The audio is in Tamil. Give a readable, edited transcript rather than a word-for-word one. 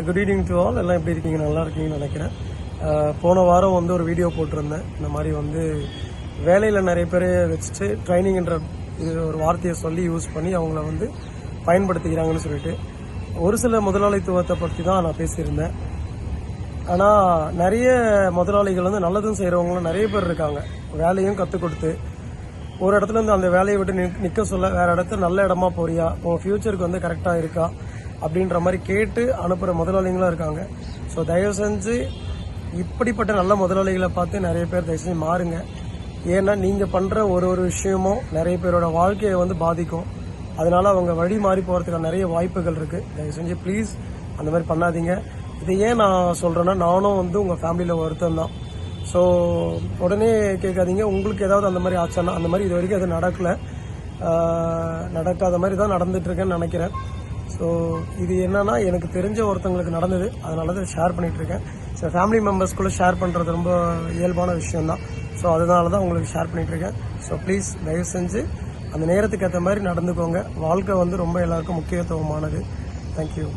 Good evening to all. எல்லாம் எப்படி இருக்கீங்க? நல்லா இருக்கீங்கன்னு நினைக்கிறேன். போன வாரம் வந்து ஒரு வீடியோ போட்டிருந்தேன். இந்த மாதிரி வந்து வேலையில் நிறைய பேர் வச்சுட்டு ட்ரைனிங்ன்ற இது ஒரு வார்த்தையை சொல்லி யூஸ் பண்ணி அவங்கள வந்து பயன்படுத்திக்கிறாங்கன்னு சொல்லிட்டு ஒரு சில முதலாளித்துவத்தை பற்றி தான் நான் பேசியிருந்தேன். ஆனால் நிறைய முதலாளிகள் வந்து நல்லதும் செய்கிறவங்களும் நிறைய பேர் இருக்காங்க. வேலையும் கற்றுக் கொடுத்து ஒரு இடத்துல இருந்து அந்த வேலையை விட்டு நிற்க சொல்ல வேறு இடத்துல நல்ல இடமா போறியா, உங்கள் ஃப்யூச்சருக்கு வந்து கரெக்டாக இருக்கா அப்படின்ற மாதிரி கேட்டு அனுப்புகிற முதலாளிகளும் இருக்காங்க. ஸோ தயவு செஞ்சு இப்படிப்பட்ட நல்ல முதலாளிகளை பார்த்து நிறைய பேர் தயவு செஞ்சு மாறுங்க. ஏன்னா நீங்கள் பண்ணுற ஒரு விஷயமும் நிறைய பேரோட வாழ்க்கையை வந்து பாதிக்கும். அதனால அவங்க வழி மாறி போகிறதுக்கான நிறைய வாய்ப்புகள் இருக்குது. தயவு செஞ்சு ப்ளீஸ் அந்த மாதிரி பண்ணாதீங்க. இதை ஏன் நான் சொல்கிறேன்னா, நானும் வந்து உங்கள் ஃபேமிலியில் ஒருத்தன் தான். ஸோ உடனே கேட்காதீங்க உங்களுக்கு ஏதாவது அந்த மாதிரி ஆச்சானா. அந்த மாதிரி இது வரைக்கும் அது நடக்காத மாதிரி தான் நடந்துகிட்ருக்கேன்னு நினைக்கிறேன். ஸோ இது என்னன்னா, எனக்கு தெரிஞ்ச ஒருத்தங்களுக்கு நடந்தது, அதனால தான் ஷேர் பண்ணிகிட்ருக்கேன். ஸோ ஃபேமிலி மெம்பர்ஸ்குள்ளே ஷேர் பண்ணுறது ரொம்ப இயல்பான விஷயந்தான். ஸோ அதனால தான் உங்களுக்கு ஷேர் பண்ணிகிட்ருக்கேன். ஸோ ப்ளீஸ் தயவு செஞ்சு அந்த நேரத்துக்கு ஏற்ற மாதிரி நடந்துக்கோங்க. வாழ்க்கை வந்து ரொம்ப எல்லாருக்கும் முக்கியத்துவமானது. தேங்க்யூ.